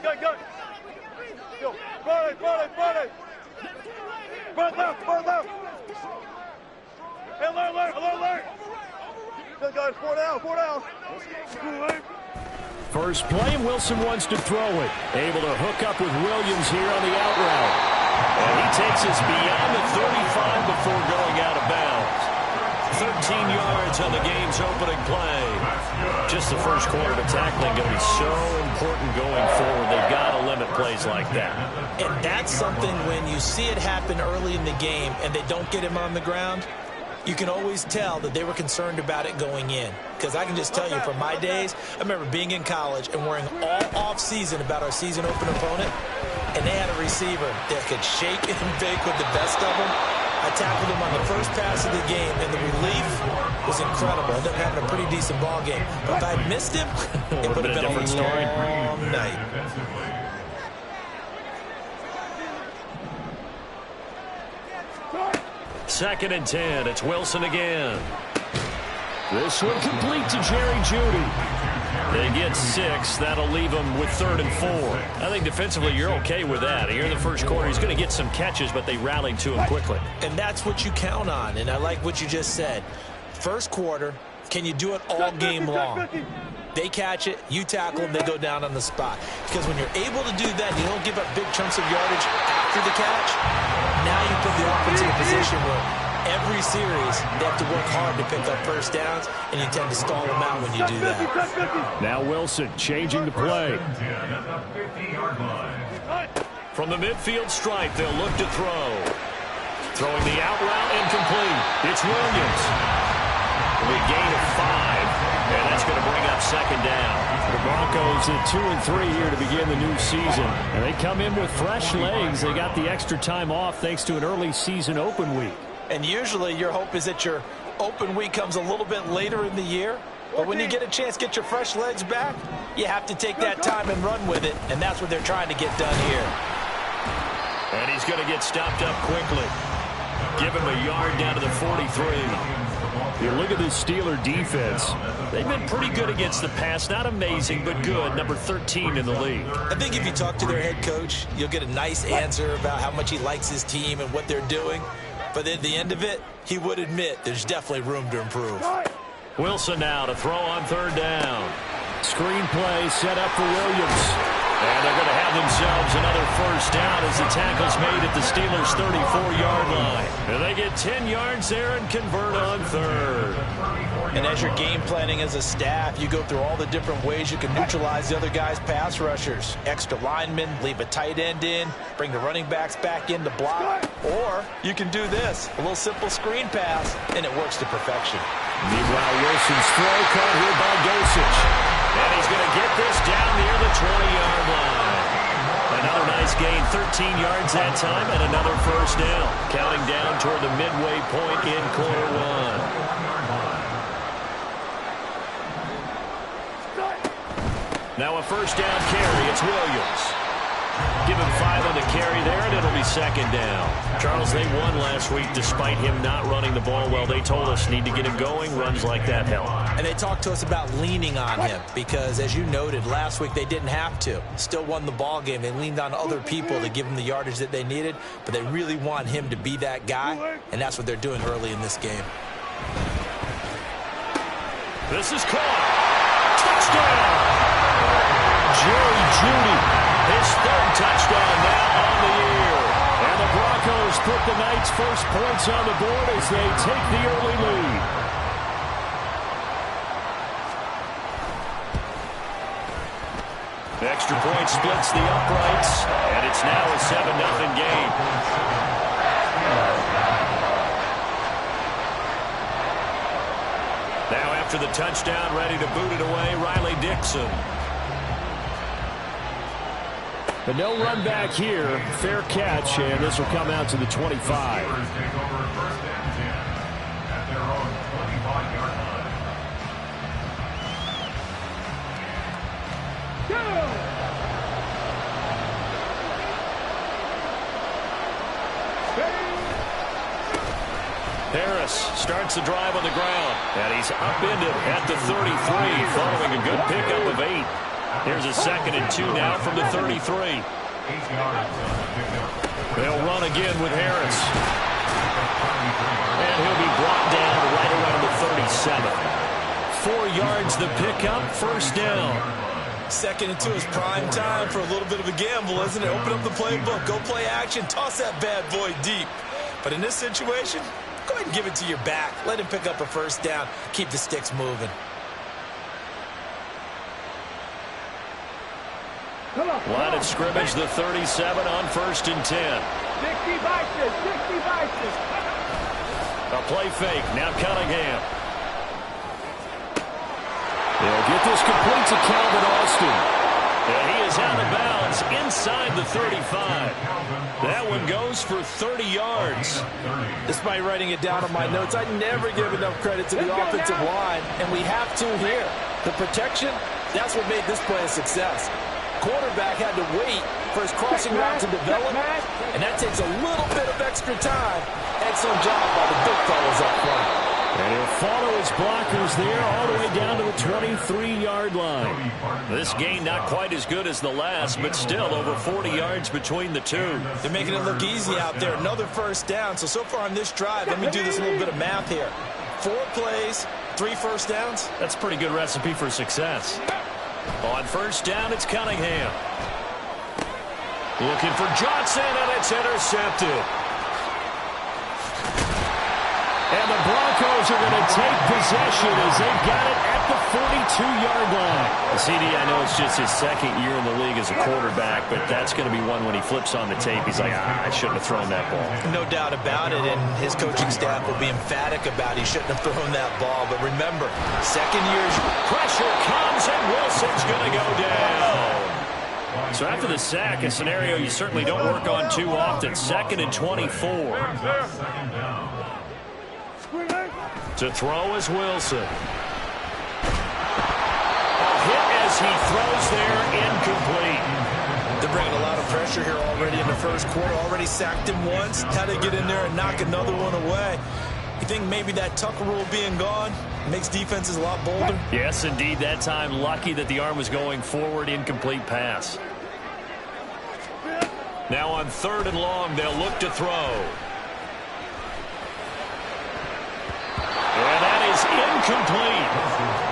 Go. Go. Run it. Run left. Hey, alert. Good guys, 4 down. First play, Wilson wants to throw it. Able to hook up with Williams here on the out route. And he takes us beyond the 35 before going out of bounds. 13 yards on the game's opening play. Just the first quarter, but tackling going to be so important going forward. They've got to limit plays like that. And that's something when you see it happen early in the game and they don't get him on the ground, you can always tell that they were concerned about it going in. Because I can just tell you from my days, I remember being in college and worrying all off-season about our season open opponent, and they had a receiver that could shake and bake with the best of them. I tackled him on the first pass of the game, and the relief was incredible. I ended up having a pretty decent ball game. But if I had missed him, it would have been a different story. Long night. Second and 10. It's Wilson again. This one complete to Jerry Jeudy. They get 6. That'll leave them with 3rd and 4. I think defensively you're okay with that. Here in the first quarter, he's going to get some catches, but they rallied to him quickly. And that's what you count on, and I like what you just said. First quarter, can you do it all game long? They catch it, you tackle them, they go down on the spot. Because when you're able to do that, you don't give up big chunks of yardage after the catch, now you put the offense in a position where every series they have to work hard to pick up first downs, and you tend to stall them out when you do that. Now Wilson changing the play. From the midfield stripe, they'll look to throw. Throwing the out route incomplete. It's Williams. A gain of 5, and that's going to bring up second down. The Broncos at 2 and 3 here to begin the new season. And they come in with fresh legs. They got the extra time off thanks to an early season open week. And usually your hope is that your open week comes a little bit later in the year. But when you get a chance to get your fresh legs back, you have to take that time and run with it. And that's what they're trying to get done here. And he's going to get stopped up quickly. Give him a yard down to the 43. You look at this Steeler defense. They've been pretty good against the pass. Not amazing, but good. Number 13 in the league. I think if you talk to their head coach, you'll get a nice answer about how much he likes his team and what they're doing. But at the end of it, he would admit there's definitely room to improve. Wilson now to throw on 3rd down. Screen play set up for Williams. And they're going to have themselves another first down as the tackle's made at the Steelers' 34-yard line. And they get 10 yards there and convert on 3rd. And as you're game planning as a staff, you go through all the different ways you can neutralize the other guy's pass rushers. Extra linemen, leave a tight end in, bring the running backs back in to block. Or you can do this, a little simple screen pass, and it works to perfection. Meanwhile, Wilson's throw caught here by Dosich. And he's going to get this down near the 20-yard line. Another nice gain, 13 yards that time, and another first down. Counting down toward the midway point in quarter 1. Now a first down carry. It's Williams. Give him 5 on the carry there, and it'll be second down. Charles, they won last week despite him not running the ball well. They told us need to get him going. Runs like that help. And they talked to us about leaning on him because, as you noted, last week they didn't have to. Still won the ball game. They leaned on other people to give them the yardage that they needed, but they really want him to be that guy, and that's what they're doing early in this game. This is caught. Touchdown! Jerry Jeudy. His 3rd touchdown now on the year. And the Broncos put the night's first points on the board as they take the early lead. The extra point splits the uprights, and it's now a 7-0 game. Now after the touchdown, ready to boot it away, Riley Dixon. But no run back here. Fair catch, and this will come out to the 25. Harris starts the drive on the ground, and he's upended at the 33 following a good pickup of 8. Here's a 2nd and 2 now from the 33. They'll run again with Harris. And he'll be brought down right around the 37. 4 yards the pickup, 1st down. 2nd and 2 is prime time for a little bit of a gamble, isn't it? Open up the playbook, go play action, toss that bad boy deep. But in this situation, go ahead and give it to your back. Let him pick up a 1st down. Keep the sticks moving. Line of scrimmage, the 37 on 1st and 10. 60 Vikings, 60 Vikings. A play fake, now Cunningham. They'll get this complete to Calvin Austin. And he is out of bounds inside the 35. That one goes for 30 yards. Despite writing it down on my notes, I never give enough credit to the offensive line, and we have to here. The protection, that's what made this play a success. Quarterback had to wait for his crossing route to develop, and that takes a little bit of extra time. Excellent job by the big fellas up front. And he'll follow his blockers there all the way down to the 23-yard line. This gain not quite as good as the last, but still over 40 yards between the two. They're making it look easy out there. Another 1st down. So far on this drive, let me do this little bit of math here. 4 plays, 3 1st downs. That's a pretty good recipe for success. On 1st down, it's Cunningham. Looking for Johnson, and it's intercepted. And the Broncos are going to take possession as they've got it at the 42-yard line. CD, I know it's just his 2nd year in the league as a quarterback, but that's going to be one when he flips on the tape. He's like, I shouldn't have thrown that ball. No doubt about it, and his coaching staff will be emphatic about he shouldn't have thrown that ball. But remember, 2nd year's pressure comes, and Wilson's going to go down. So after the sack, a scenario you certainly don't work on too often. 2nd and 24. To throw is Wilson. A hit as he throws there, incomplete. They're bringing a lot of pressure here already in the 1st quarter. Already sacked him once. Had to get in there and knock another one away. You think maybe that Tucker rule being gone makes defenses a lot bolder? Yes, indeed. That time, lucky that the arm was going forward. Incomplete pass. Now on 3rd and long, they'll look to throw. And that is incomplete.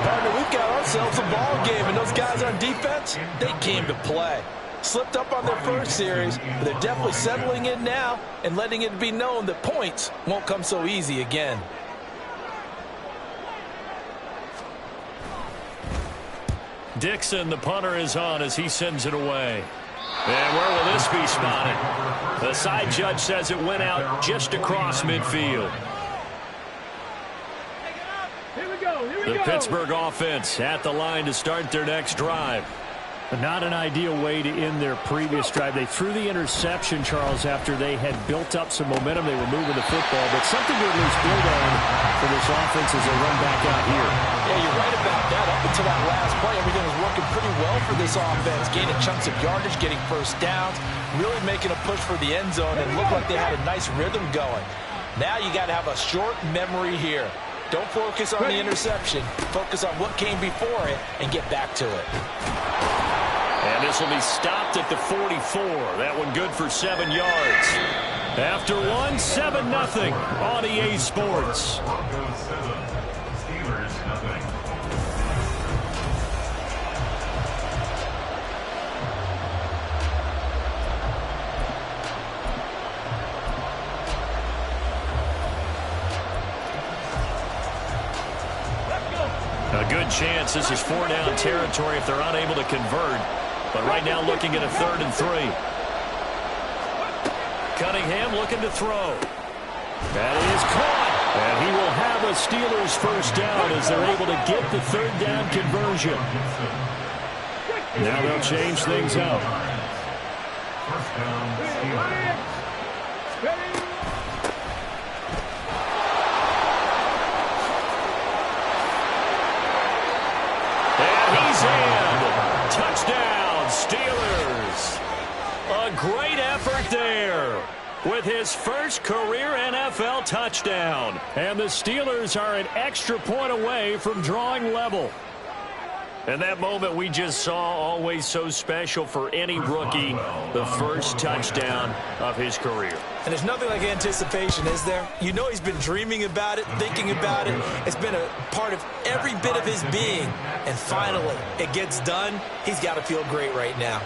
Partner, we've got ourselves a ball game, and those guys on defense, they came to play. Slipped up on their 1st series, but they're definitely settling in now and letting it be known that points won't come so easy again. Dixon, the punter, is on as he sends it away. And where will this be spotted? The side judge says it went out just across midfield. The Pittsburgh offense at the line to start their next drive. Not an ideal way to end their previous drive. They threw the interception, Charles, after they had built up some momentum. They were moving the football, but something to at least build on for this offense as they run back out here. Yeah, you're right about that. Up until that last play, everything was working pretty well for this offense. Gaining chunks of yardage, getting 1st downs, really making a push for the end zone, and looked like they had a nice rhythm going. Now you got to have a short memory here. Don't focus on the interception. Focus on what came before it and get back to it. And this will be stopped at the 44. That one good for 7 yards. After one, 7-0 on EA Sports. A good chance this is 4-down territory if they're unable to convert. But right now looking at a 3rd and 3. Cunningham looking to throw. That is caught. And he will have a Steelers 1st down as they're able to get the 3rd down conversion. Now they'll change things up. He's in. Touchdown, Steelers. A great effort there with his 1st career NFL touchdown. And the Steelers are an extra point away from drawing level. And that moment we just saw, always so special for any rookie, the first touchdown of his career. And there's nothing like anticipation, is there? You know he's been dreaming about it, thinking about it. It's been a part of every bit of his being. And finally, it gets done. He's got to feel great right now.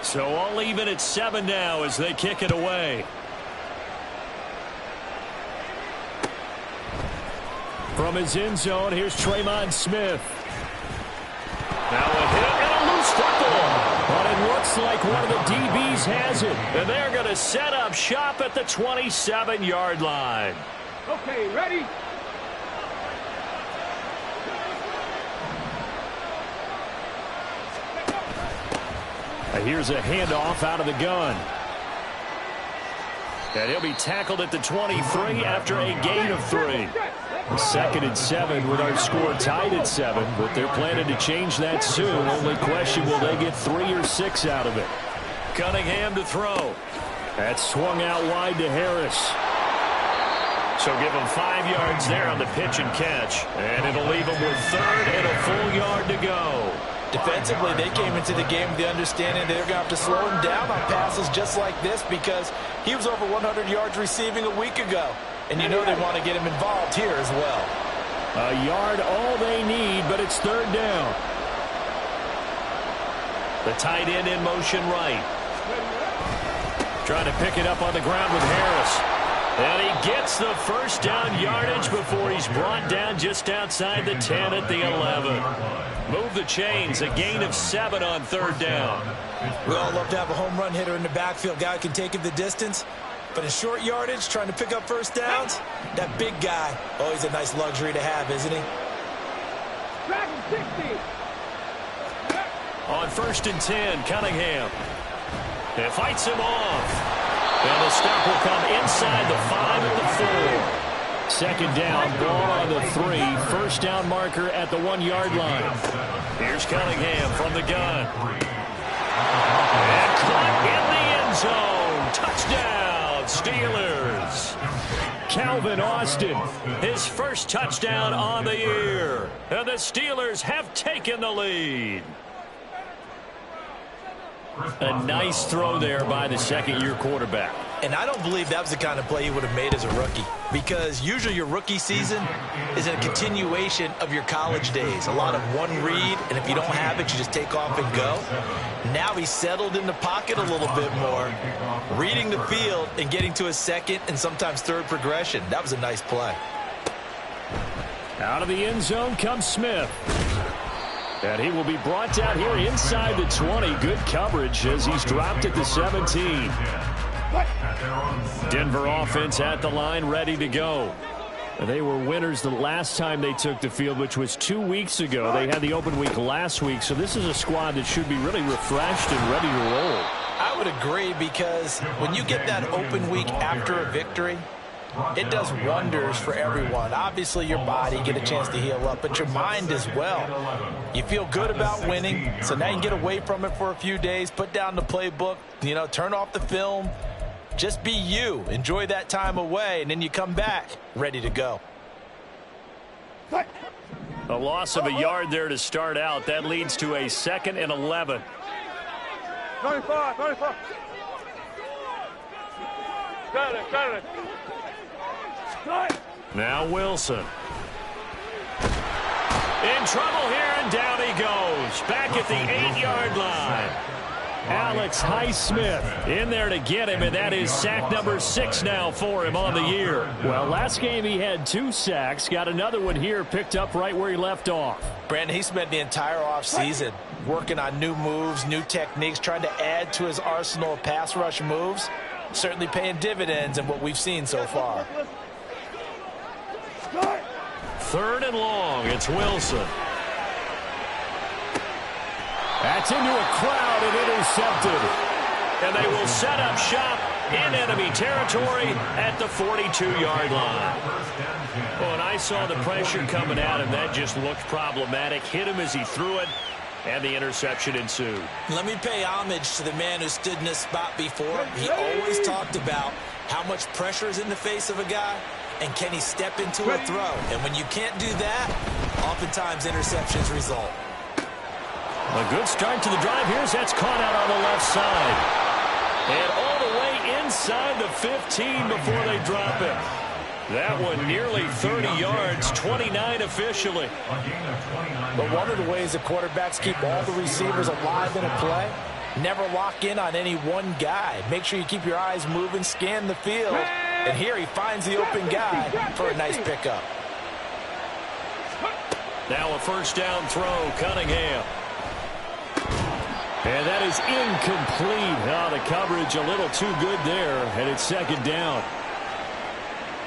So all even at 7 now as they kick it away. From his end zone, here's Tremon Smith. Now a hit and a loose football. But it looks like one of the DBs has it. And they're going to set up shop at the 27-yard line. Okay, ready? Here's a handoff out of the gun. And he'll be tackled at the 23 after a gain of 3. 2nd and 7 with our score tied at 7, but they're planning to change that soon. Only question, will they get 3 or 6 out of it? Cunningham to throw. That's swung out wide to Harris. So give him 5 yards there on the pitch and catch. And it'll leave him with 3rd and a full yard to go. Defensively, they came into the game with the understanding they're going to have to slow him down on passes just like this because he was over 100 yards receiving a week ago. And you know they want to get him involved here as well. A yard all they need, but it's 3rd down. The tight end in motion right. Trying to pick it up on the ground with Harris. And he gets the first down yardage before he's brought down just outside the 10 at the 11. Move the chains, a gain of 7 on 3rd down. We all love to have a home run hitter in the backfield. Guy who can take it the distance. But in short yardage, trying to pick up first downs, that big guy, always a nice luxury to have, isn't he? Dragon 60. On 1st and 10, Cunningham. And fights him off. And the stop will come inside the 5 and the 4. 2nd down, ball on the 3. 1st down marker at the 1-yard line. Here's Cunningham from the gun. And caught in the end zone. Touchdown, Steelers. Calvin Austin. His first touchdown on the year. And the Steelers have taken the lead. A nice throw there by the 2nd-year quarterback. And I don't believe that was the kind of play he would have made as a rookie, because usually your rookie season is a continuation of your college days. A lot of one read, and if you don't have it, you just take off and go. Now he's settled in the pocket a little bit more, reading the field and getting to his 2nd and sometimes 3rd progression. That was a nice play. Out of the end zone comes Smith. And he will be brought down here inside the 20. Good coverage as he's dropped at the 17. Denver offense at the line, ready to go. They were winners the last time they took the field, which was 2 weeks ago. They had the open week last week, so this is a squad that should be really refreshed and ready to roll. I would agree, because when you get that open week after a victory, it does wonders for everyone. Obviously, your body, get a chance to heal up, but your mind as well. You feel good about winning, so now you can get away from it for a few days, put down the playbook, turn off the film. Just be you. Enjoy that time away, and then you come back ready to go. A loss of a yard there to start out. That leads to a 2nd and 11. 25. Got it. Now Wilson. In trouble here, and down he goes. Back at the 8-yard line. Alex Highsmith in there to get him, and that is sack number 6 now for him on the year. Well, last game he had 2 sacks. Got another one here, picked up right where he left off. Brandon, he spent the entire offseason working on new moves, new techniques, trying to add to his arsenal of pass rush moves. Certainly paying dividends in what we've seen so far. 3rd and long. It's Wilson. That's into a crowd and intercepted. And they will set up shop in enemy territory at the 42-yard line. Well, and I saw the pressure coming at him. That just looked problematic. Hit him as he threw it, and the interception ensued. Let me pay homage to the man who stood in this spot before. He always talked about how much pressure is in the face of a guy, and can he step into a throw? And when you can't do that, oftentimes interceptions result. A good start to the drive. That's caught out on the left side. And all the way inside the 15 before they drop it. That one nearly 30 yards, 29 officially. But one of the ways the quarterbacks keep all the receivers alive in a play, never lock in on any one guy. Make sure you keep your eyes moving, scan the field. And here he finds the open guy for a nice pickup. Now a first down throw, Cunningham. And that is incomplete. Oh, the coverage a little too good there, and it's second down.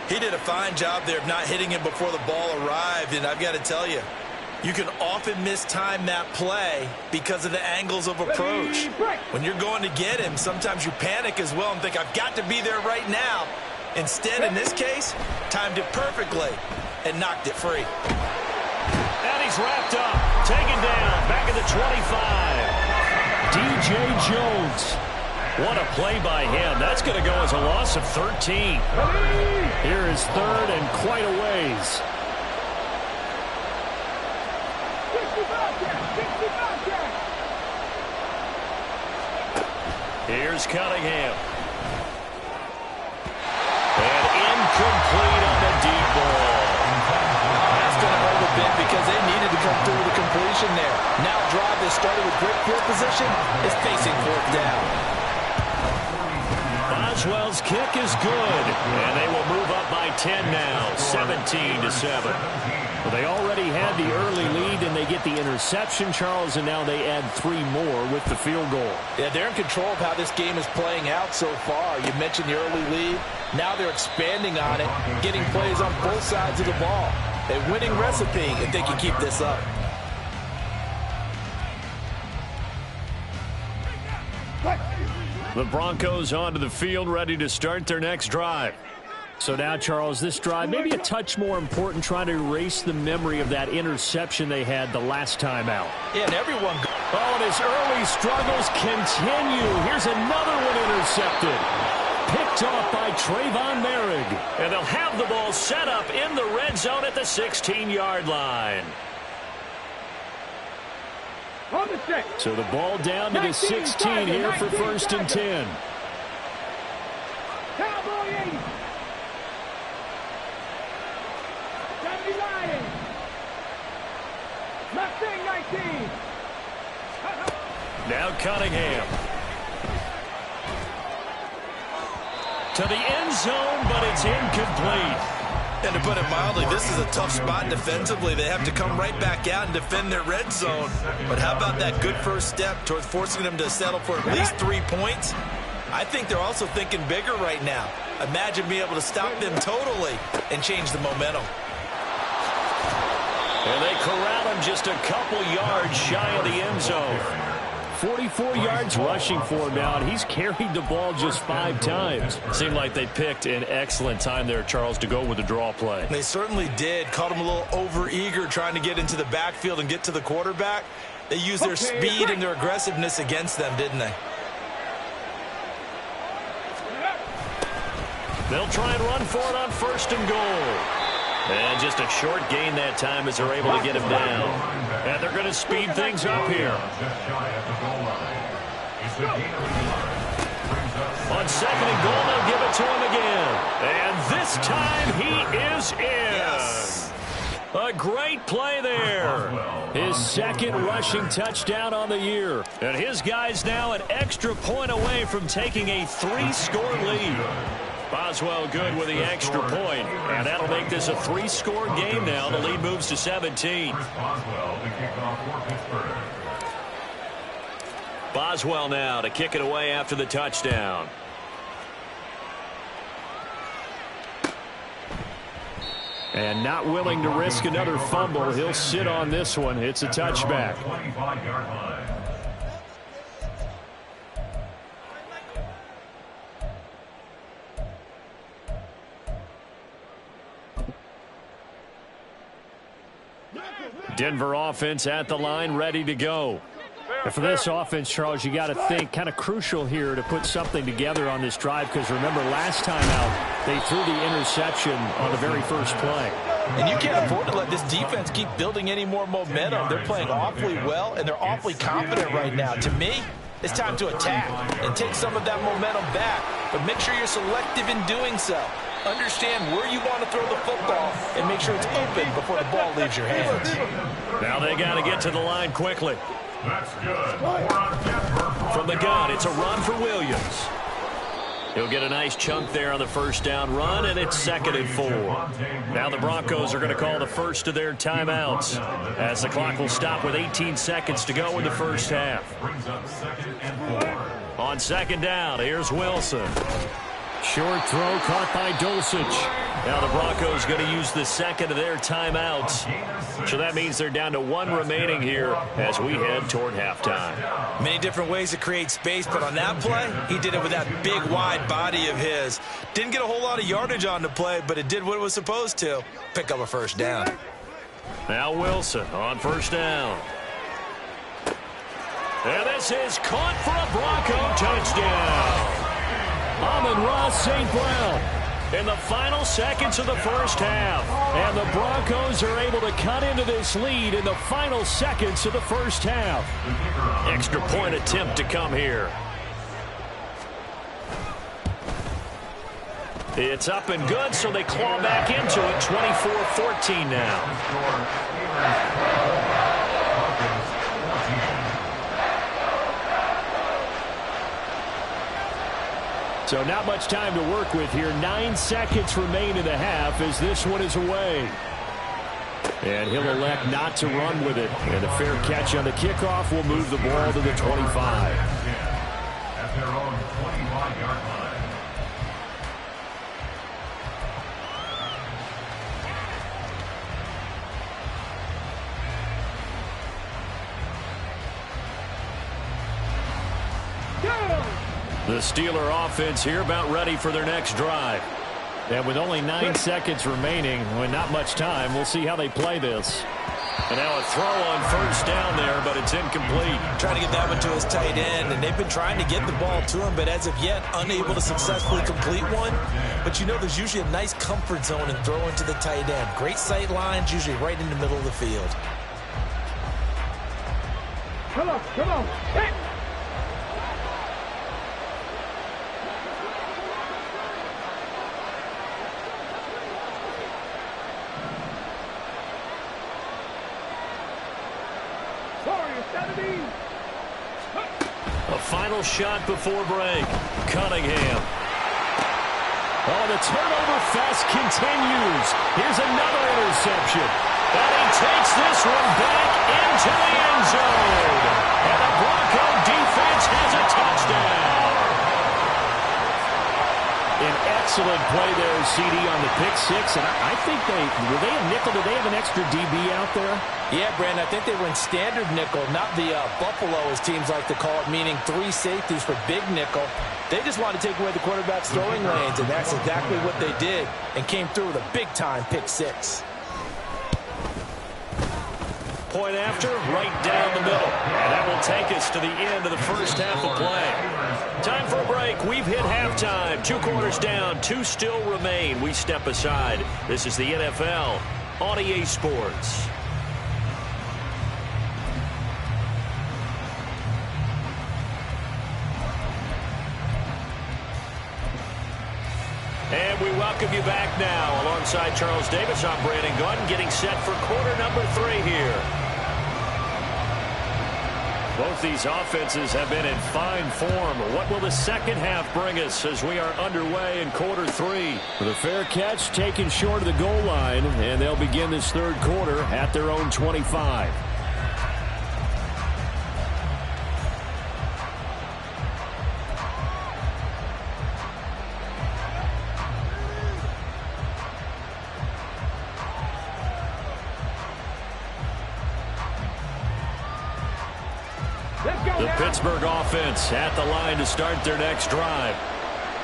He did a fine job there of not hitting him before the ball arrived, and I've got to tell you, you can often mistime that play because of the angles of approach. When you're going to get him, sometimes you panic as well and think, I've got to be there right now. Instead, in this case, timed it perfectly and knocked it free. And he's wrapped up, taken down, back at the 25. DJ Jones. What a play by him. That's going to go as a loss of 13. Here is third and quite a ways. Here's Cunningham. And incomplete on the deep ball. That's going to hurt a bit because they needed to come through with a completion there. Now a drive that started with great field position is facing fourth down. Boswell's kick is good, and they will move up by 10 now, 17-7. Well, they already had the early lead, and they get the interception, Charles, and now they add 3 more with the field goal. Yeah, they're in control of how this game is playing out so far. You mentioned the early lead. Now they're expanding on it, getting plays on both sides of the ball. A winning recipe if they can keep this up. The Broncos onto the field, ready to start their next drive. So now, Charles, this drive maybe a touch more important, trying to erase the memory of that interception they had the last time out. Yeah, and everyone... Oh, and his early struggles continue. Here's another one intercepted. Picked off by Trayvon Merrick. And they'll have the ball set up in the red zone at the 16-yard line. So the ball down to the 16 here for first and 10. Cowboy 80. 70 Lions. Mustang 19. Now Cunningham. To the end zone, but it's incomplete. And to put it mildly, this is a tough spot defensively. They have to come right back out and defend their red zone. But how about that good first step towards forcing them to settle for at least 3 points? I think they're also thinking bigger right now. Imagine being able to stop them totally and change the momentum. And they corral him just a couple yards shy of the end zone. 44 yards rushing for him now, and he's carried the ball just 5 times. Seemed like they picked an excellent time there, Charles, to go with the draw play. They certainly did. Caught him a little over-eager trying to get into the backfield and get to the quarterback. They used their speed and their aggressiveness against them, didn't they? They'll try and run for it on first and goal. And just a short gain that time as they're able to get him down. And they're going to speed things up here. On second and goal, they'll give it to him again. And this time he is in. Yes. A great play there. His second rushing touchdown on the year. And his guys now an extra point away from taking a 3-score lead. Boswell good with the extra point, and that'll make this a 3-score game now. The lead moves to 17. Boswell now to kick it away after the touchdown. And not willing to risk another fumble. He'll sit on this one. It's a touchback. Denver offense at the line, ready to go. And for this offense, Charles, you got to think kind of crucial here to put something together on this drive, because remember last time out they threw the interception on the very first play. And you can't afford to let this defense keep building any more momentum. They're playing awfully well, and they're awfully confident right now. To me, it's time to attack and take some of that momentum back, but make sure you're selective in doing so. Understand where you want to throw the football and make sure it's open before the ball leaves your hands. Now they got to get to the line quickly. From the gun, it's a run for Williams. He'll get a nice chunk there on the first down run, and it's 2nd and 4. Now the Broncos are going to call the first of their timeouts, as the clock will stop with 18 seconds to go in the first half. On 2nd down, here's Wilson. Short throw caught by Dulcich. Now the Broncos going to use the second of their timeouts. So that means they're down to 1 remaining here as we head toward halftime. Many different ways to create space, but on that play, he did it with that big, wide body of his. Didn't get a whole lot of yardage on the play, but it did what it was supposed to. Pick up a first down. Now Wilson on first down. And this is caught for a Bronco touchdown. Amon-Ra St. Brown. In the final seconds of the first half. And the Broncos are able to cut into this lead in the final seconds of the first half. Extra point attempt to come here. It's up and good, so they claw back into it. 24-14 now. So not much time to work with here. 9 seconds remain in the half as this one is away. And he'll elect not to run with it. And a fair catch on the kickoff will move the ball to the 25. At their own 25-yard line. The Steeler offense here about ready for their next drive. And with only 9 seconds remaining, with not much time, we'll see how they play this. And now a throw on first down there, but it's incomplete. Trying to get that one to his tight end, and they've been trying to get the ball to him, but as of yet, unable to successfully complete one. But you know there's usually a nice comfort zone in throwing to the tight end. Great sight lines, usually right in the middle of the field. Come on, come on. Hey. A final shot before break. Cunningham. Oh, the turnover fest continues. Here's another interception. And he takes this one back into the end zone. And the Bronco defense has a touchdown. An excellent play there, CD, on the pick six. And I think were they a nickel? Did they have an extra DB out there? Yeah, Brandon, I think they were in standard nickel, not the Buffalo, as teams like to call it, meaning 3 safeties for big nickel. They just wanted to take away the quarterback's throwing lanes, and that's exactly what they did, and came through with a big-time pick six. Point after, right down the middle. And that will take us to the end of the first half of play. Time for a break. We've hit halftime. 2 quarters down, 2 still remain. We step aside. This is the NFL on EA Sports. And we welcome you back now. Alongside Charles Davis, I'm Brandon Gordon, getting set for quarter number 3 here. Both these offenses have been in fine form. What will the second half bring us as we are underway in quarter 3? With a fair catch taken short of the goal line, and they'll begin this third quarter at their own 25. The Pittsburgh offense at the line to start their next drive.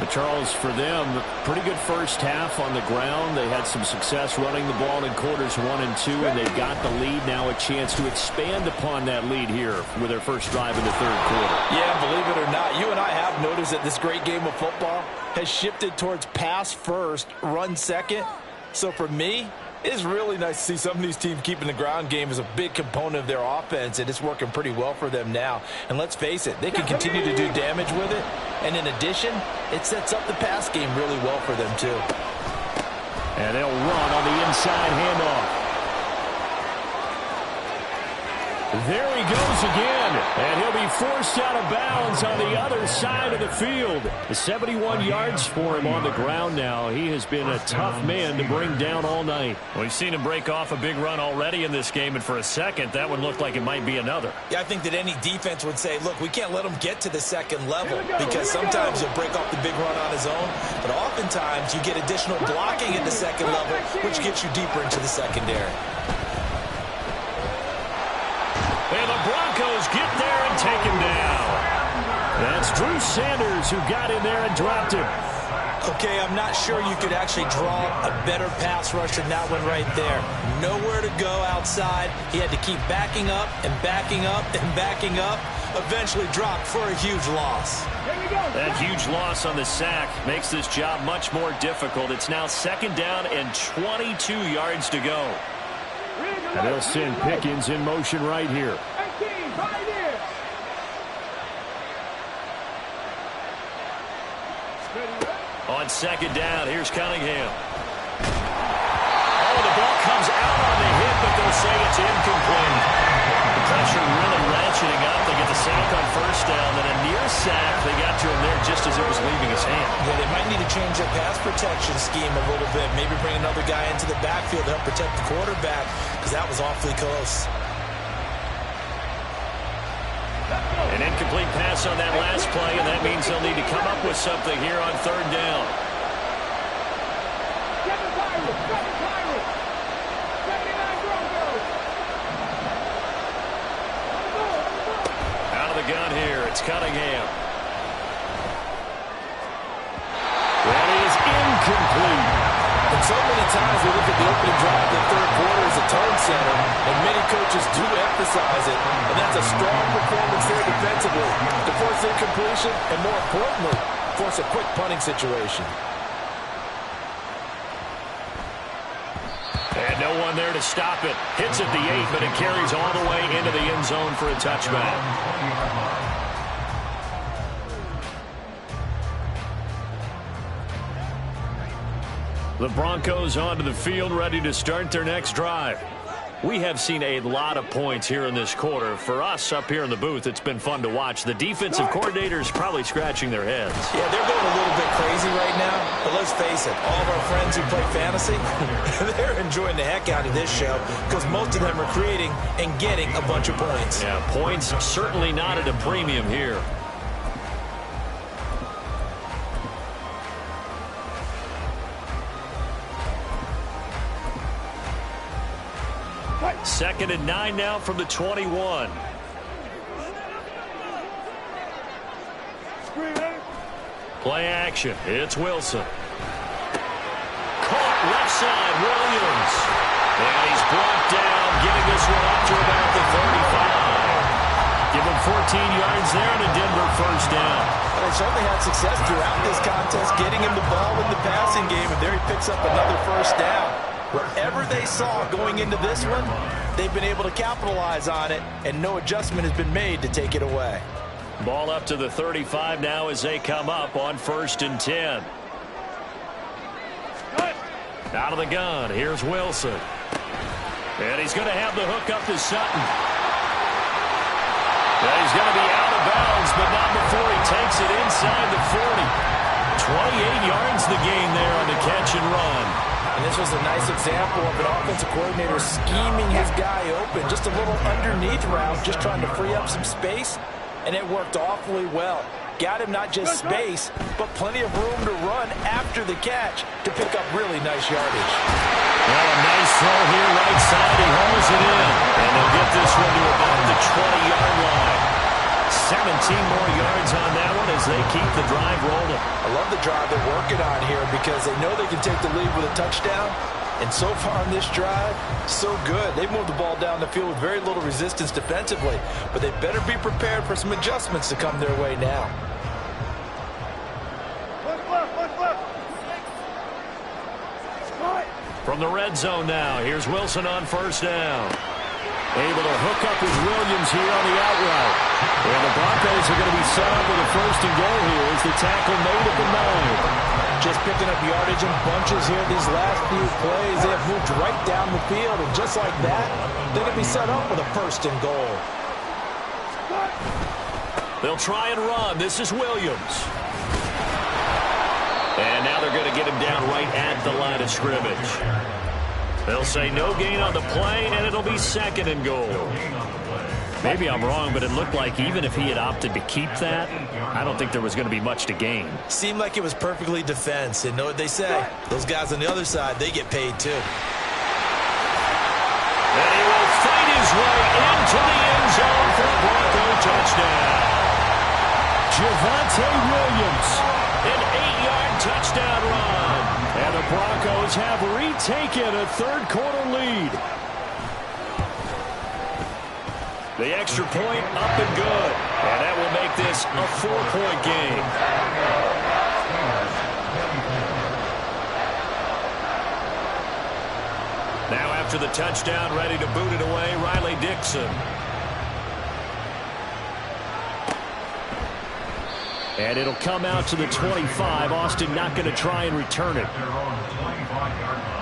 But Charles, for them, pretty good first half on the ground. They had some success running the ball in quarters 1 and 2, and they've got the lead. Now a chance to expand upon that lead here with their first drive in the third quarter. Yeah, believe it or not, you and I have noticed that this great game of football has shifted towards pass first, run second. So for me, it's really nice to see some of these teams keeping the ground game as a big component of their offense, and it's working pretty well for them now. And let's face it, they can continue to do damage with it. And in addition, it sets up the pass game really well for them too. And they'll run on the inside handoff. There he goes again, and he'll be forced out of bounds on the other side of the field. 71 yards for him on the ground now. He has been a tough man to bring down all night. We've seen him break off a big run already in this game, and for a second, that one looked like it might be another. Yeah, I think that any defense would say, look, we can't let him get to the second level, because sometimes he'll break off the big run on his own, but oftentimes you get additional blocking at the second level, which gets you deeper into the secondary. And the Broncos get there and take him down. That's Drew Sanders who got in there and dropped him. Okay, I'm not sure you could actually draw a better pass rush than that one right there. Nowhere to go outside. He had to keep backing up and backing up and backing up. Eventually dropped for a huge loss. That huge loss on the sack makes this job much more difficult. It's now second down and 22 yards to go. And they'll send Pickens in motion right here. On second down, here's Cunningham. Oh, the ball comes out on the hit, but they'll say it's incomplete. The pressure really ratcheting up. They get the sack on first down, then a near sack. They got to him there just as it was leaving his hand. Yeah, they might need to change their pass protection scheme a little bit. Maybe bring another guy into the backfield to help protect the quarterback, because that was awfully close. An incomplete pass on that last play, and that means they'll need to come up with something here on third down. Out of the gun here, it's Cunningham. That is incomplete. And so many times we look at the opening drive of the third quarter as a tone setter, and many coaches do emphasize it, and that's a strong performance there defensively to force incompletion and, more importantly, force a quick punting situation. And no one there to stop it. Hits at the 8, but it carries all the way into the end zone for a touchback. The Broncos onto the field, ready to start their next drive. We have seen a lot of points here in this quarter. For us up here in the booth, it's been fun to watch. The defensive coordinators probably scratching their heads. Yeah, they're going a little bit crazy right now, but let's face it, all of our friends who play fantasy, they're enjoying the heck out of this show because most of them are creating and getting a bunch of points. Yeah, points certainly not at a premium here. Second and 9 now from the 21. Play action. It's Wilson. Caught left side, Williams. And he's brought down, getting this one up to about the 35. Give him 14 yards there and a Denver first down. Well, they certainly had success throughout this contest, getting him the ball in the passing game, and there he picks up another first down. Wherever they saw going into this one, they've been able to capitalize on it, and no adjustment has been made to take it away. Ball up to the 35 now as they come up on 1st and 10. Out of the gun, here's Wilson. And he's going to have the hook up to Sutton. And he's going to be out of bounds, but not before he takes it inside the 40. 28 yards the gain there on the catch and run. And this was a nice example of an offensive coordinator scheming his guy open. Just a little underneath route, just trying to free up some space, and it worked awfully well. Got him not just space, but plenty of room to run after the catch to pick up really nice yardage. Well, a nice throw here right side. He hauls it in, and they'll get this one to about the 20-yard line. 17 more yards on that one as they keep the drive rolling. I love the drive they're working on here because they know they can take the lead with a touchdown. And so far on this drive, so good. They've moved the ball down the field with very little resistance defensively. But they better be prepared for some adjustments to come their way now. From the red zone now, here's Wilson on first down. Able to hook up with Williams here on the out route. And the Broncos are going to be set up with a first and goal here as the tackle made at the 9. Just picking up yardage in bunches here these last few plays. They have moved right down the field, and just like that, they're going to be set up with a first and goal. They'll try and run. This is Williams. And now they're going to get him down right at the line of scrimmage. They'll say no gain on the play, and it'll be second and goal. Maybe I'm wrong, but it looked like even if he had opted to keep that, I don't think there was going to be much to gain. Seemed like it was perfectly defense. And know what they say? Those guys on the other side, they get paid too. And he will fight his way into the end zone for a Bronco touchdown. Javonte Williams. An 8-yard touchdown run. And the Broncos have retaken a third-quarter lead. The extra point up and good. And that will make this a 4-point game. Now after the touchdown, ready to boot it away, Riley Dixon. And it'll come out to the 25. Austin not going to try and return it. Their own 25-yard line.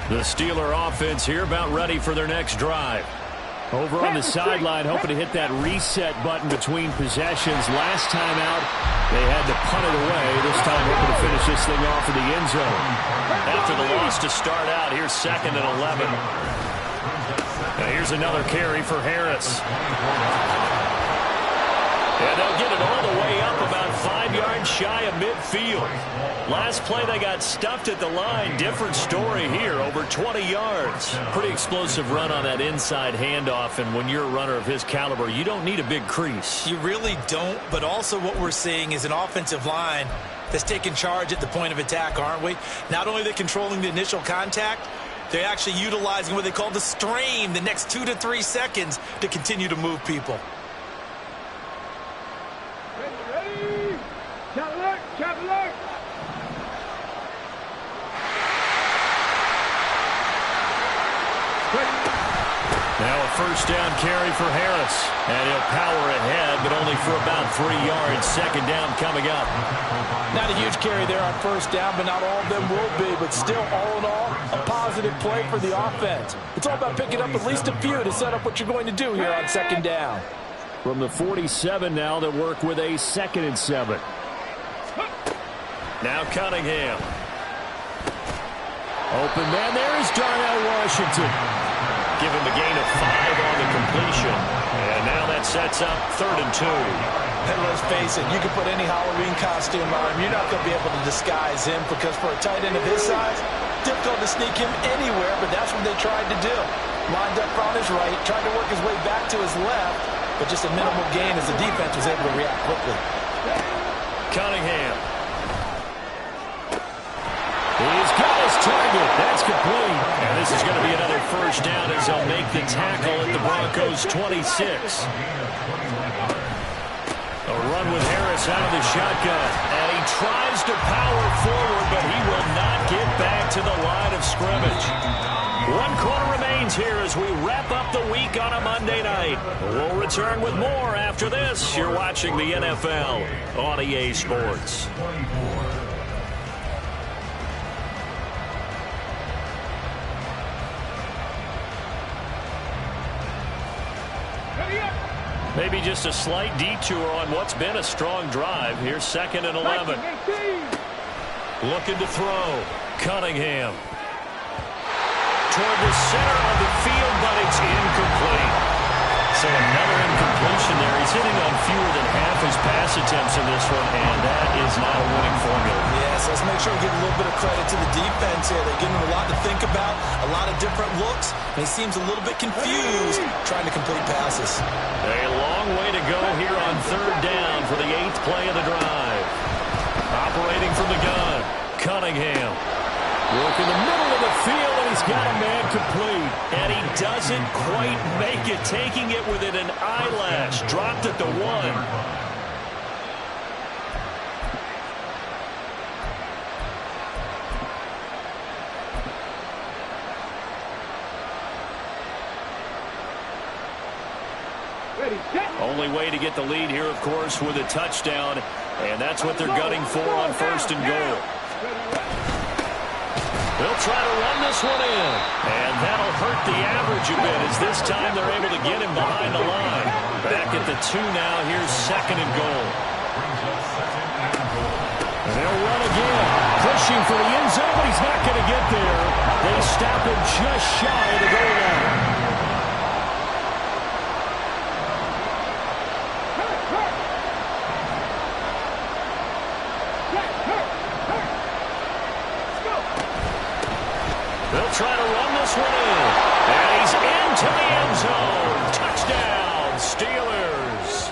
The Steeler offense here about ready for their next drive. Over on the sideline, hoping to hit that reset button between possessions. Last time out, they had to punt it away. This time, hoping to finish this thing off in the end zone. After the loss to start out, here's 2nd and 11. Now here's another carry for Harris. And they'll get it all the way up about 5 yards shy of midfield. Last play they got stuffed at the line. Different story here, over 20 yards. Pretty explosive run on that inside handoff, and when you're a runner of his caliber, you don't need a big crease. You really don't, but also what we're seeing is an offensive line that's taking charge at the point of attack, aren't we? Not only are they controlling the initial contact, they're actually utilizing what they call the strain, the next 2 to 3 seconds, to continue to move people. Ready? Chop alert! Chop alert! Now a first down carry for Harris. And he'll power ahead, but only for about 3 yards. Second down coming up. Not a huge carry there on first down, but not all of them will be. But still, all in all, a positive play for the offense. It's all about picking up at least a few to set up what you're going to do here on second down. From the 47 now, they work with a 2nd and 7. Now Cunningham. Open man, there is Darnell Washington. Give him a gain of 5 on the completion. And now that sets up 3rd and 2. And let's face it, you can put any Halloween costume on him. You're not going to be able to disguise him because for a tight end of his size, difficult to sneak him anywhere, but that's what they tried to do. Lined up on his right, tried to work his way back to his left, but just a minimal gain as the defense was able to react quickly. Cunningham. He's got his target. That's complete. And this is going to be another first down as they'll make the tackle at the Broncos' 26. A run with Harris out of the shotgun. And he tries to power forward, but he will not get back to the line of scrimmage. 1 quarter remains here as we wrap up the week on a Monday night. We'll return with more after this. You're watching the NFL on EA Sports. Maybe just a slight detour on what's been a strong drive. Here's 2nd and 11. Looking to throw. Cunningham. Toward the center of the field, but it's incomplete. So another incompletion there. He's hitting on fewer than half his passes. pass attempts in this one, and that is not a winning formula. Yes, let's make sure we give a little bit of credit to the defense here. They're giving him a lot to think about, a lot of different looks, and he seems a little bit confused trying to complete passes. A long way to go here on third down for the 8th play of the drive. Operating from the gun, Cunningham. Work in the middle of the field, and he's got a man complete. And he doesn't quite make it, taking it within an eyelash. Dropped at the 1. Only way to get the lead here, of course, with a touchdown. And that's what they're gunning for on 1st and goal. They'll try to run this one in. And that'll hurt the average a bit, as this time they're able to get him behind the line. Back at the 2 now. Here's 2nd and goal. And they'll run again. Pushing for the end zone, but he's not going to get there. They stop him just shy of the goal line. They'll try to run this one in. And he's into the end zone. Touchdown, Steelers.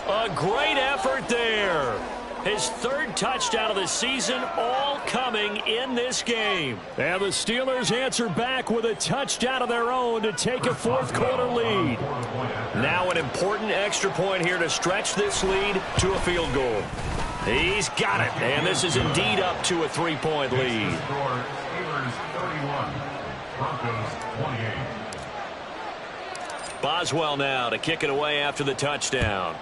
A great effort there. His 3rd touchdown of the season, all coming in this game. And the Steelers answer back with a touchdown of their own to take a 4th quarter lead. Now an important extra point here to stretch this lead to a field goal. He's got it. And this is indeed up to a 3-point lead. Boswell now to kick it away after the touchdown.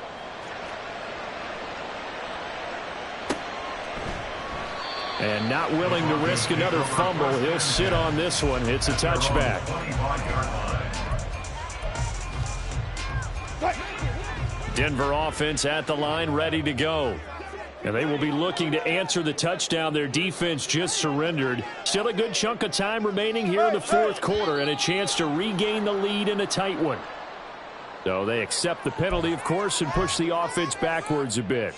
And not willing to risk another fumble. He'll sit on this one. It's a touchback. Denver offense at the line, ready to go. And they will be looking to answer the touchdown their defense just surrendered. Still a good chunk of time remaining here in the 4th quarter, and a chance to regain the lead in a tight one. So they accept the penalty, of course, and push the offense backwards a bit.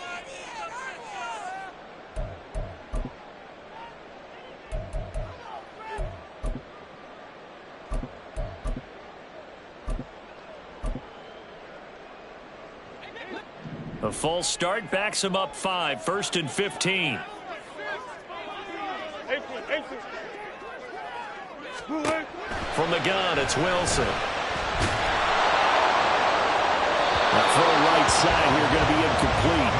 A false start backs him up 5, 1st and 15. From the gun, it's Wilson. A throw right side here going to be incomplete.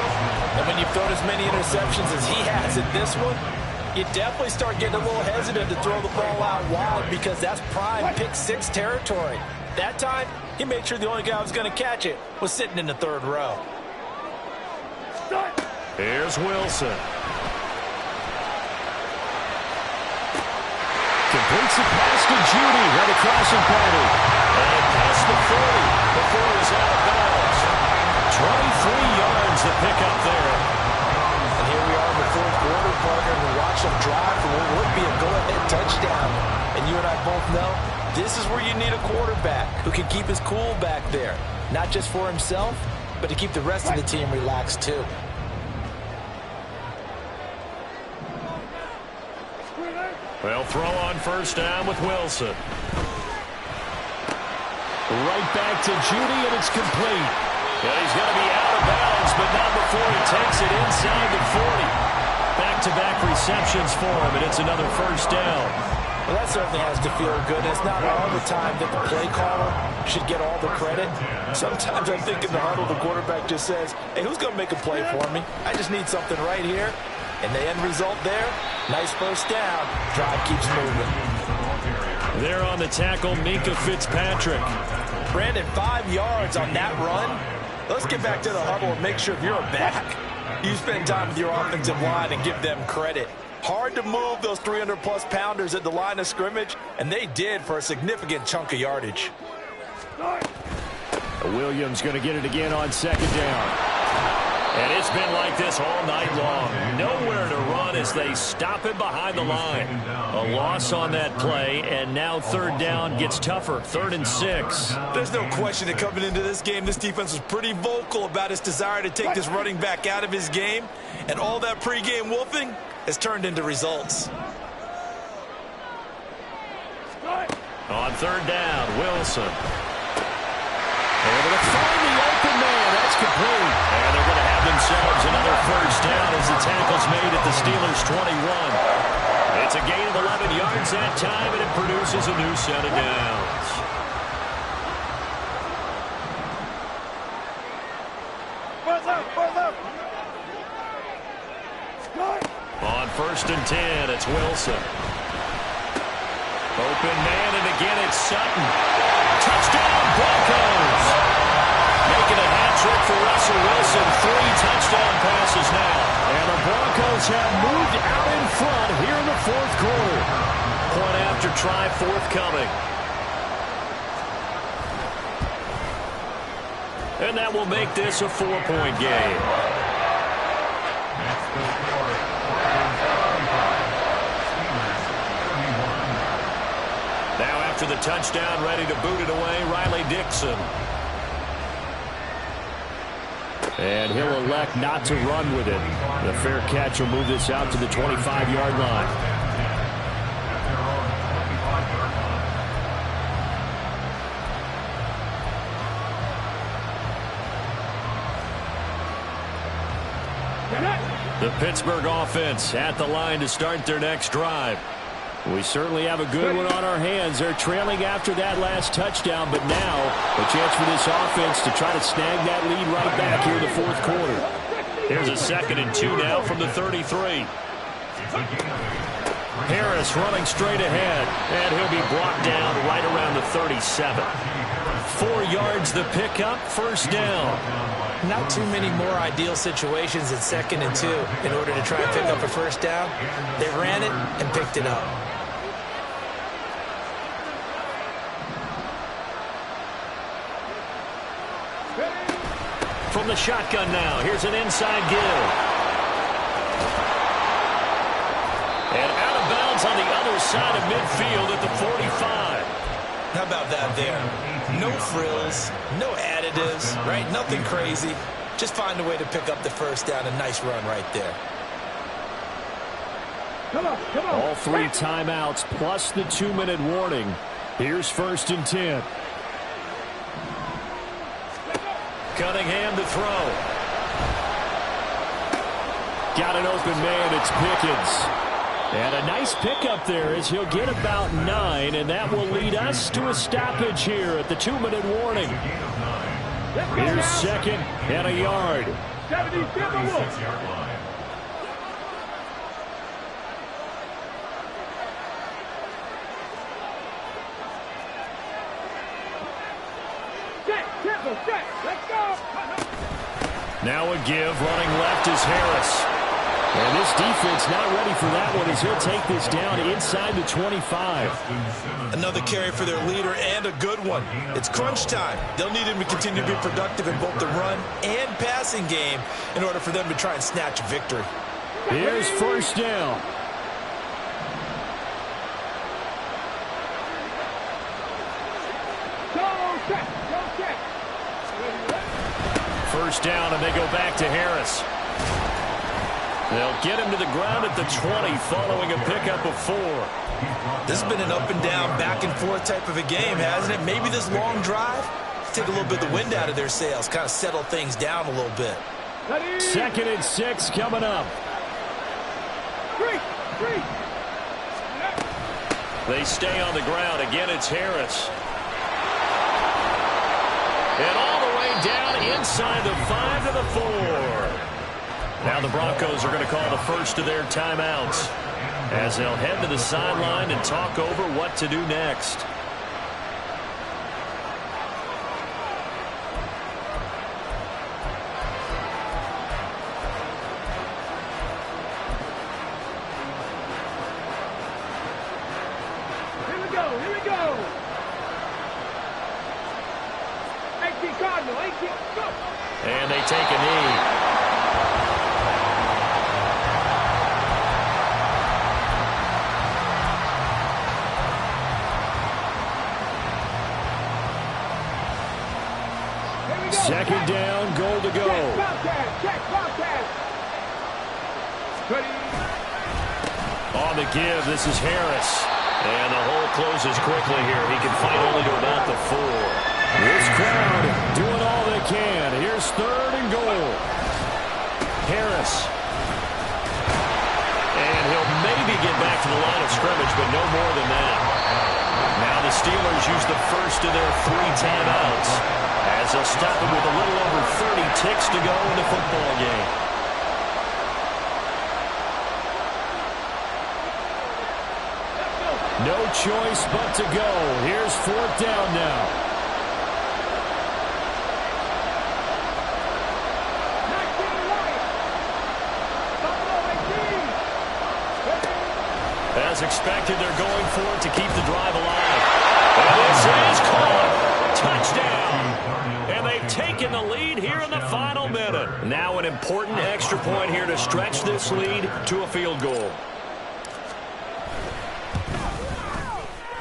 And when you've thrown as many interceptions as he has in this one, you definitely start getting a little hesitant to throw the ball out wide, because that's prime pick 6 territory. That time, he made sure the only guy who was going to catch it was sitting in the 3rd row. Here's Wilson. Completes the pass to Judy. Right across and padded. And it passed the 40 before it was out of bounds. 23 yards to pick up there. And here we are in the 4th quarter, partner, and we watch them drive for what would be a go-ahead touchdown. And you and I both know this is where you need a quarterback who can keep his cool back there. Not just for himself, but to keep the rest of the team relaxed too. They'll throw on 1st down with Wilson. Right back to Judy, and it's complete. Yeah, he's going to be out of bounds, but not before he takes it inside the 40. Back-to-back receptions for him, and it's another 1st down. Well, that certainly has to feel good. It's not all the time that the play caller should get all the credit. Sometimes I think in the huddle, the quarterback just says, hey, who's going to make a play for me? I just need something right here. And the end result there, nice 1st down. Drive keeps moving. There on the tackle, Minkah Fitzpatrick. Brandon, 5 yards on that run. Let's get back to the huddle and make sure if you're a back, you spend time with your offensive line and give them credit. Hard to move those 300-plus pounders at the line of scrimmage, and they did for a significant chunk of yardage. Williams going to get it again on 2nd down. And it's been like this all night long. Nowhere to run as they stop him behind the line. A loss on that play, and now third down gets tougher. 3rd and 6. There's no question that coming into this game, this defense was pretty vocal about its desire to take this running back out of his game. And all that pregame wolfing has turned into results. On 3rd down, Wilson. Able to find the open man. That's complete. And they're going to have themselves another first down as the tackle's made at the Steelers' 21. It's a gain of 11 yards that time, and it produces a new set of downs. On 1st and 10, it's Wilson. Open man, and again it's Sutton. Touchdown, Broncos! Making a hat-trick for Russell Wilson. 3 touchdown passes now. And the Broncos have moved out in front here in the 4th quarter. Point after try forthcoming. And that will make this a 4-point game. Now after the touchdown, ready to boot it away, Riley Dixon. And he'll elect not to run with it. The fair catch will move this out to the 25-yard line. The Pittsburgh offense at the line to start their next drive. We certainly have a good one on our hands. They're trailing after that last touchdown, but now a chance for this offense to try to snag that lead right back here in the 4th quarter. Here's a 2nd and 2 now from the 33. Harris running straight ahead, and he'll be brought down right around the 37. 4 yards the pickup, first down. Not too many more ideal situations at 2nd and 2 in order to try and pick up a first down. They ran it and picked it up. From the shotgun now, here's an inside give. And out of bounds on the other side of midfield at the 45. How about that there? No frills, no additives, right? Nothing crazy. Just find a way to pick up the first down. A nice run right there. Come on. All 3 timeouts plus the 2-minute warning. Here's 1st and 10. Cunningham to throw. Got an open man. It's Pickens. And a nice pickup there as he'll get about 9, and that will lead us to a stoppage here at the 2-minute warning. Here's 2nd and a yard. 77 Wolf. Set. Let's go. Now a give, running left is Harris. And this defense not ready for that one as he'll take this down inside the 25. Another carry for their leader and a good one. It's crunch time. They'll need him to continue to be productive in both the run and passing game in order for them to try and snatch a victory. Here's first down. First down, and they go back to Harris. They'll get him to the ground at the 20 following a pickup of 4. This has been an up and down, back and forth type of a game, hasn't it? Maybe this long drive, take a little bit of the wind out of their sails, kind of settle things down a little bit. 2nd and 6 coming up. They stay on the ground. Again, it's Harris. And all the way down inside the 5 to the 4. Now the Broncos are going to call the first of their timeouts as they'll head to the sideline and talk over what to do next. Here we go. 18 Cardinal, 18, go. And they take a knee. Second down, goal to go. Check, Bobcat. Ready. On the give, this is Harris. And the hole closes quickly here. He can fight only to about the 4. This crowd doing all they can. Here's third and goal. Harris. And he'll maybe get back to the line of scrimmage, but no more than that. Now the Steelers use the first of their 3 timeouts as they'll stop it with a little over 30 ticks to go in the football game. No choice but to go. Here's 4th down now. As expected, they're going for it to keep the drive alive. And this is caught. Touchdown. And they've taken the lead here in the final minute. Now an important extra point here to stretch this lead to a field goal.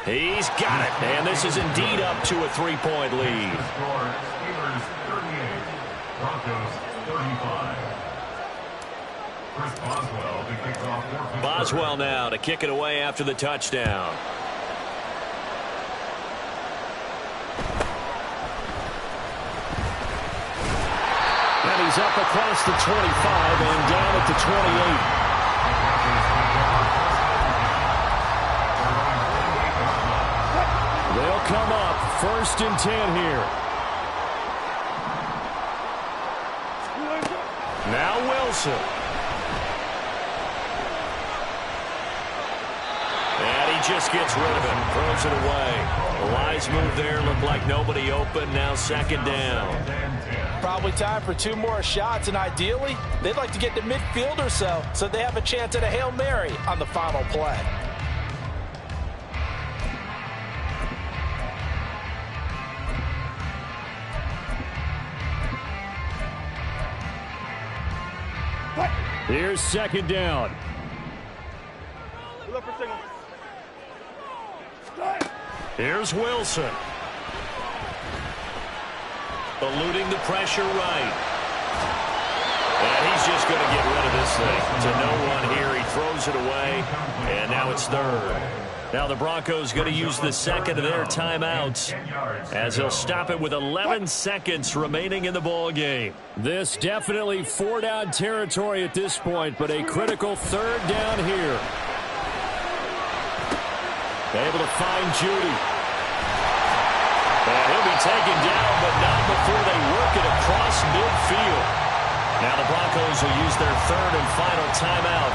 He's got it. And this is indeed up to a 3-point lead. Steelers 38, Broncos 35. Boswell to kick off. Boswell now to kick it away after the touchdown. And he's up across the 25 and down at the 28. They'll come up 1st and 10 here. Now Wilson. And he just gets rid of it. Throws it away. A wise move there. Looked like nobody open. Now 2nd down. Probably time for 2 more shots, and ideally, they'd like to get to midfield or so they have a chance at a Hail Mary on the final play. Here's 2nd down. Here's Wilson. Eluding the pressure right. And he's just going to get rid of this thing. To no one here. He throws it away. And now it's 3rd. Now the Broncos going to use the 2nd of their timeouts as they'll stop it with 11 seconds remaining in the ball game. This definitely 4-down territory at this point, but a critical 3rd down here. Able to find Judy. And he'll be taken down, but not before they work it across midfield. Now the Broncos will use their 3rd and final timeout.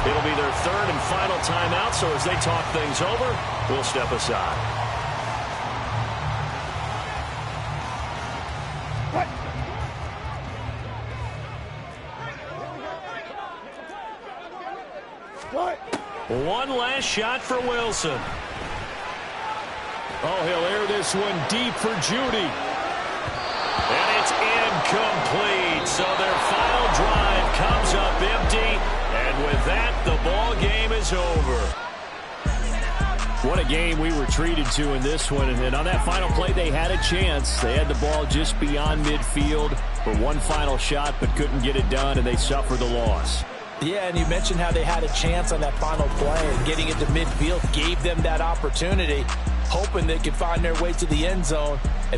It'll be their 3rd and final timeout, so as they talk things over, we'll step aside. One last shot for Wilson. Oh, he'll air this one deep for Judy. And it's incomplete. So their final drive comes up empty. And with that, the ball game is over. What a game we were treated to in this one. And on that final play, they had a chance. They had the ball just beyond midfield for one final shot, but couldn't get it done, and they suffered the loss. Yeah, and you mentioned how they had a chance on that final play, and getting it to midfield gave them that opportunity, hoping they could find their way to the end zone.